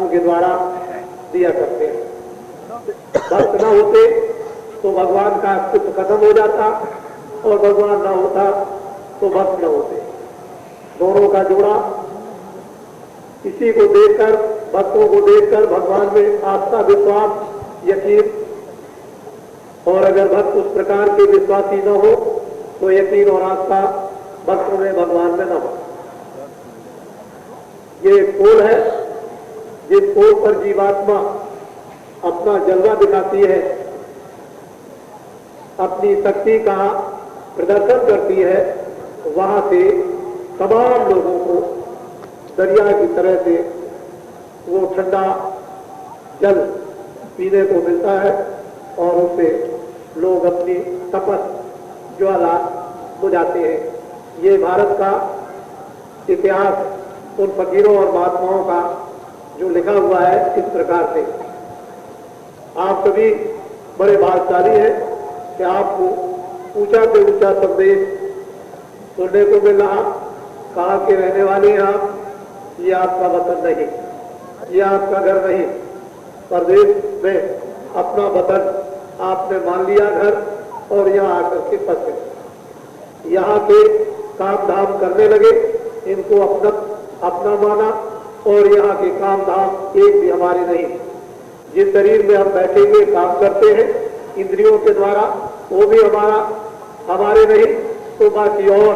बातों के द्वारा दिया करते हैं। भक्त न होते तो भगवान का अस्तित्व खत्म हो जाता और भगवान न होता तो भक्त न होते। दोनों का जोड़ा, इसी को देखकर, भक्तों को देखकर भगवान में आस्था, विश्वास, यकीन, और अगर भक्त उस प्रकार के विश्वासी न हो तो यकीन और आस्था भक्तों में, भगवान में न हो। ये एक पोल है जिस पोल पर जीवात्मा अपना जलवा दिखाती है, अपनी शक्ति का प्रदर्शन करती है। वहां से तमाम लोगों को दरिया की तरह से वो ठंडा जल पीने को मिलता है और उससे लोग अपनी तपस ज्वाला बुझाते हैं। ये भारत का इतिहास उन फकीरों और महात्माओं का जो लिखा हुआ है इस प्रकार से। आप सभी बड़े भाग्यशाली हैं कि आपको ऊंचा से ऊंचा संदेश सुनने को मिल रहा। कहाँ के रहने वाले हैं आप? ये आपका वतन नहीं, ये आपका घर नहीं, प्रदेश में अपना वतन आपने मान लिया घर, और यहाँ आकर के फंसे। यहाँ के काम धाम करने लगे, इनको अपना माना, और यहाँ के काम धाम एक भी हमारे नहीं। जिस शरीर में हम बैठे हुए काम करते हैं इंद्रियों के द्वारा, वो भी हमारे नहीं, तो बाकी और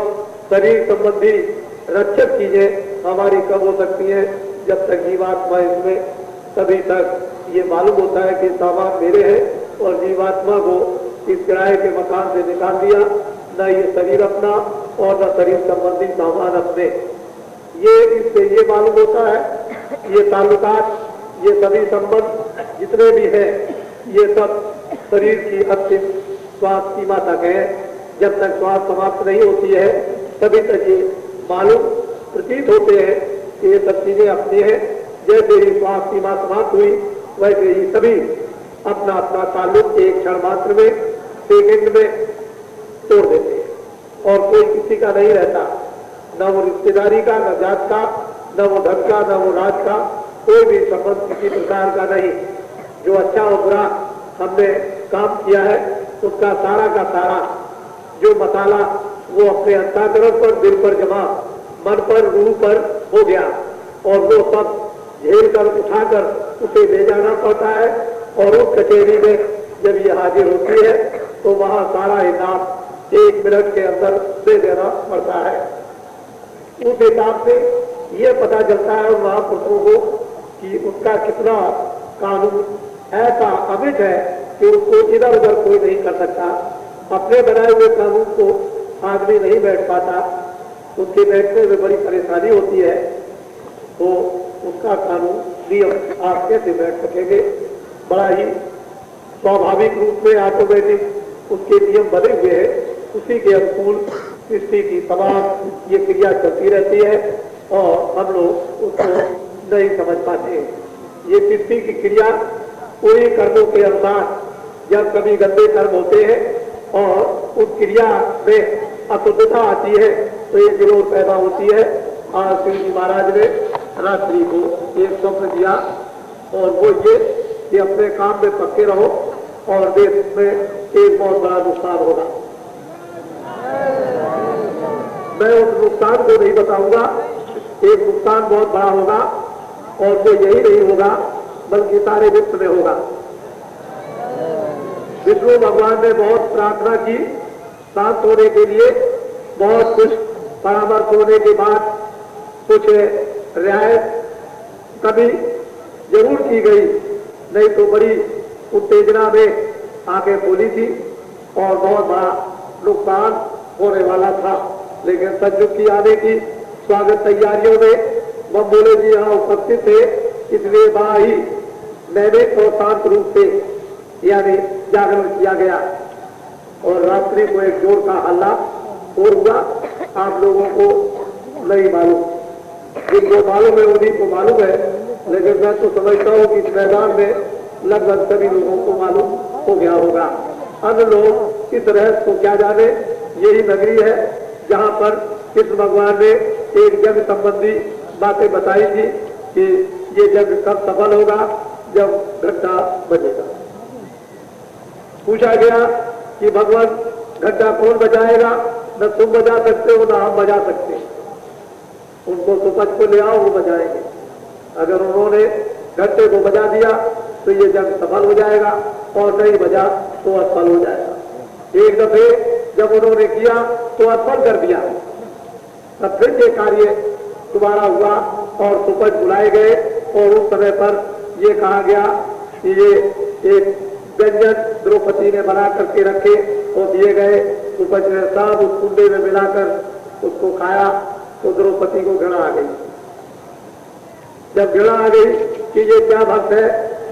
शरीर संबंधी रक्षक चीजें हमारी कब हो सकती हैं? जब तक जीवात्मा इसमें, तभी तक ये मालूम होता है कि सामान मेरे है, और जीवात्मा को इस किराए के मकान से निकाल दिया, न ये शरीर अपना और न शरीर संबंधी सामान अपने। ये इससे ये मालूम होता है ये ताल्लुकात, ये सभी संबंध जितने भी हैं, ये सब शरीर की अंतिम श्वास सीमा तक है। जब तक श्वास समाप्त नहीं होती है तभी तक ये मालूम प्रतीत होते हैं कि ये सब चीजें अपनी हैं। जैसे ही श्वास सीमा समाप्त हुई वैसे ही सभी अपना अपना ताल्लुक एक क्षण मात्र में, सेकंड में तोड़ देते हैं और कोई किसी का नहीं रहता, न वो रिश्तेदारी का, न जात का, न वो धन का, न वो राज का, कोई भी संबंध किसी प्रकार का नहीं। जो अच्छा और बुरा हमने काम किया है उसका सारा का सारा जो मसाला वो अपने अंतःकरण पर, दिल पर जमा, मन पर, रूह पर हो गया, और वो सब झेल कर उठाकर उसे ले जाना पड़ता है। और उस कचहरी में जब ये हाजिर होती है तो वहां सारा हिसाब 1 मिनट के अंदर दे देना पड़ता है। उस हिसाब से ये पता चलता है उन महापुरुषों को कि उनका कितना कानून ऐसा अमिट है कि उसको इधर उधर कोई नहीं कर सकता। अपने बनाए हुए कानून को आदमी नहीं बैठ पाता, उसके बैठने में बड़ी परेशानी होती है, तो उसका कानून नियम आप कैसे बैठ सकेंगे? बड़ा ही स्वाभाविक रूप में ऑटोमेटिक उसके नियम बने हुए हैं, उसी के अनुकूल सृष्टि की तमाम ये क्रिया चलती रहती है और हम लोग उसको नहीं समझ पाते। ये सृष्टि की क्रिया पूरी कर्मों के अनुसार जब कभी गंदे कर्म होते हैं और उस क्रिया में अशुद्धता आती है तो ये विरोध पैदा होती है। आज शिव जी महाराज ने रात्रि को एक स्वप्न दिया और वो ये कि अपने काम में पक्के रहो और देश में एक बहुत बड़ा नुकसान होगा। मैं उस नुकसान को नहीं बताऊंगा, एक नुकसान बहुत बड़ा होगा और वो यही नहीं होगा बल्कि सारे विश्व में होगा। विष्णु भगवान ने बहुत प्रार्थना की शांत होने के लिए, बहुत कुछ परामर्श होने के बाद कुछ रियायत कभी जरूर की गई, नहीं तो बड़ी उत्तेजना में आंखें खोली थी और बहुत बड़ा नुकसान होने वाला था। लेकिन संयुक्त की आने की स्वागत तैयारियों में वह बोले जी यहाँ उपस्थित थे, इसलिए बड़ा ही नैतिक और शांत रूप से यानी जागरण किया गया और रात्रि को एक जोर का हल्ला और हुआ। आप लोगों को नहीं मालूम, जिनको मालूम है उन्हीं को मालूम है, लेकिन मैं तो समझता हूँ कि इस मैदान में लगभग सभी लोगों को मालूम हो गया होगा। अन्य लोग इस रहस्य को क्या जाने। यही नगरी है जहाँ पर कृष्ण भगवान ने एक जग संबंधी बातें बताई थी कि ये यज्ञ कब सफल होगा, जब घंटा बजेगा। पूछा गया कि भगवान घंटा कौन बजाएगा, न तुम बजा सकते हो न हम बजा सकते हैं, उनको सुपच को ले आओ, वो बजाएंगे। अगर उन्होंने घंटे को बजा दिया तो ये जंग सफल हो जाएगा, और नहीं बजा तो असफल हो जाएगा। एक दफे जब उन्होंने किया तो असफल कर दिया, तब फिर ये कार्य दोबारा हुआ और सुपच बुलाए गए, और उस समय पर ये कहा गया कि ये एक व्यंजन द्रौपदी ने बना करके रखे और दिए गए। सुपच ने सब उस कुंडे में मिलाकर उसको खाया तो द्रौपदी को घृणा आ गई। जब घृणा आ गई कि ये क्या भक्त है,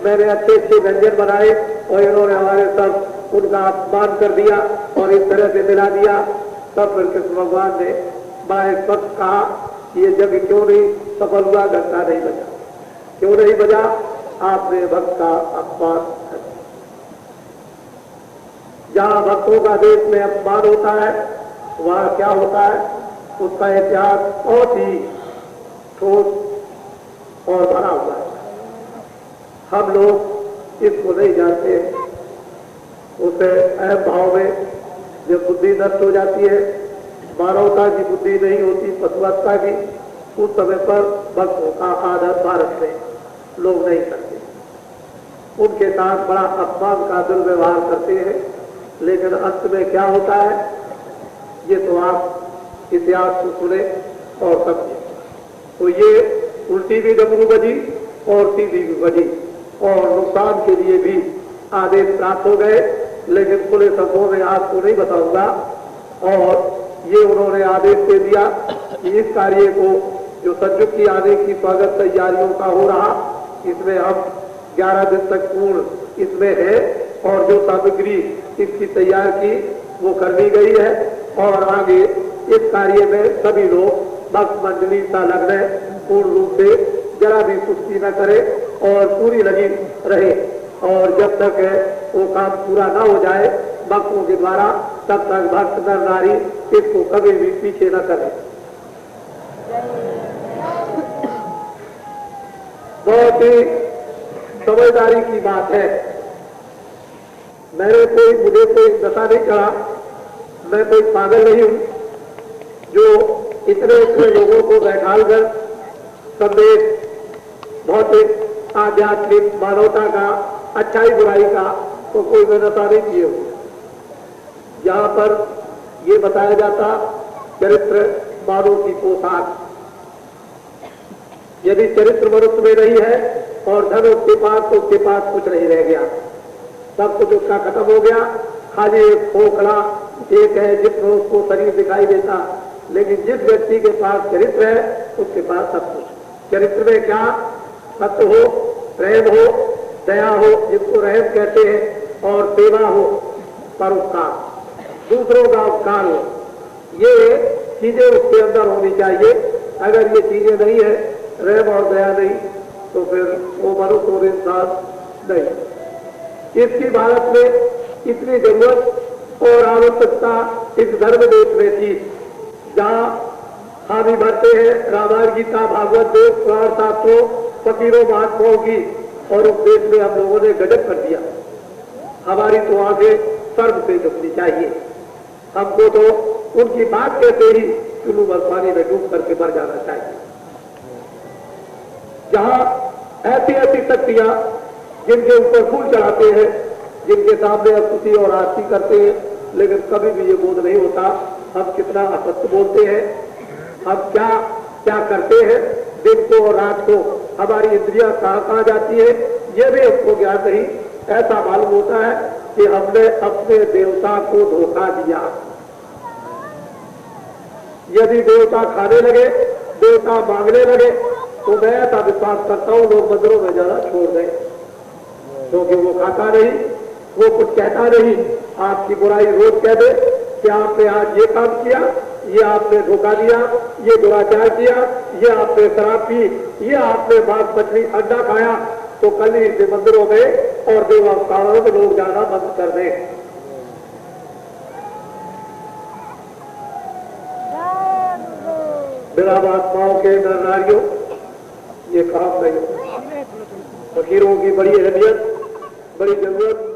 मैंने अच्छे अच्छे व्यंजन बनाए और इन्होंने हमारे सब उनका अपमान कर दिया और इस तरह से मिला दिया। तब फिर कृष्ण भगवान ने बड़ा इस वक्त कहा कि ये यज्ञ क्यों नहीं सफल हुआ, घंटा नहीं बजा। क्यों नहीं बजा? आपने भक्त का अपमान कर दिया। जहां भक्तों का देश में अपमान होता है वहां क्या होता है, उसका इतिहास बहुत ही ठोस और भरा हुआ है। हम लोग इसको नहीं जानते। उसे अहम भाव में जब बुद्धि नष्ट हो जाती है, मानवता की बुद्धि नहीं होती, पशुवत्ता की, उस समय पर भक्तों का आदर भारत में लोग नहीं करते, उनके साथ बड़ा अपमान का दुर्व्यवहार करते हैं। लेकिन अंत में क्या होता है, ये तो आप इतिहास को सुने और समझे। तो ये उल्टी भी डमरू बजी और सीधी भी बजी, और नुकसान के लिए भी आदेश प्राप्त हो गए। लेकिन खुले शब्दों में आपको नहीं बताऊंगा। और ये उन्होंने आदेश दे दिया कि इस कार्य को, जो संयुक्त आने की स्वागत तैयारियों का हो रहा, इसमें हम 11 दिन तक पूर्ण इसमें है, और जो सामग्री इसकी तैयार की वो कर दी गई है, और आगे इस कार्य में सभी लोग भक्त मंडली संलग्न है, पूर्ण रूप से जरा भी सुस्ती न करे और पूरी लगी रहे। और जब तक वो काम पूरा न हो जाए भक्तों के द्वारा, तब तक भक्त नर नारी इसको कभी भी पीछे न करे। बहुत ही समझदारी की बात है। मुझे कोई नशा नहीं चढ़ा, मैं कोई पागल नहीं हूं जो इतने इतने लोगों को बैठाल कर संदेश भौतिक आध्यात्मिक मानवता का, अच्छाई बुराई का तो कोई नशा नहीं किए हुए। यहाँ पर ये बताया जाता चरित्र मानव की पोशाक। यदि चरित्र मनुष्य में नहीं है और धन उसके पास, तो उसके पास कुछ नहीं रह गया, सब कुछ उसका खत्म हो गया। खाली एक खोखला एक है जिसमें उसको शरीर दिखाई देता, लेकिन जिस व्यक्ति के पास चरित्र है उसके पास सब कुछ। चरित्र में क्या? सत्य हो, प्रेम हो, दया हो जिसको रहम कहते हैं, और सेवा हो, परोपकार, दूसरों का उपकार हो, ये चीजें उसके अंदर होनी चाहिए। अगर ये चीजें नहीं है, रहम और दया नहीं, तो फिर वो मनुष्य और इंसान नहीं। इसकी भारत में इतनी जरूरत और आवश्यकता इस धर्म देश में थी, जहाँ हामी भरते हैं रामायण गीता भागवत देव पुराण शास्त्रों फकीरों महात्माओं की, और उस देश में हम लोगों ने गजब कर दिया। हमारी तो आगे सर्व से झुकनी चाहिए। हमको तो उनकी बात कहते ही चुनू पानी में डूब करके मर जाना चाहिए। जहां ऐसी ऐसी शक्तियां जिनके ऊपर फूल चढ़ाते हैं, जिनके सामने स्तुति और आरती करते हैं, लेकिन कभी भी ये बोध नहीं होता हम कितना असत्य बोलते हैं, हम क्या क्या करते हैं। दिन को और रात को हमारी इंद्रियां कहां जाती है, ये भी हमको ज्ञान नहीं। ऐसा मालूम होता है कि हमने अपने देवता को धोखा दिया। यदि देवता खाने लगे, देवता मांगने लगे, तो मैं ऐसा विश्वास करता हूं लोग मंदिरों में जाना छोड़ दें, क्योंकि वो खाता नहीं, वो कुछ कहता नहीं। आपकी बुराई रोज कह दे कि आपने आज ये काम किया, ये आपने धोखा दिया, ये दुराचार किया, ये आपने शराब पी, ये आपने मांस मछली अंडा खाया, तो कल ही से मंदिरों में और देवस्थानों में लोग जाना बंद कर दें। मेरा महात्माओं के नर नारियों, ये काम नहीं। फकीरों की बड़ी अहमियत, बड़ी जरूरत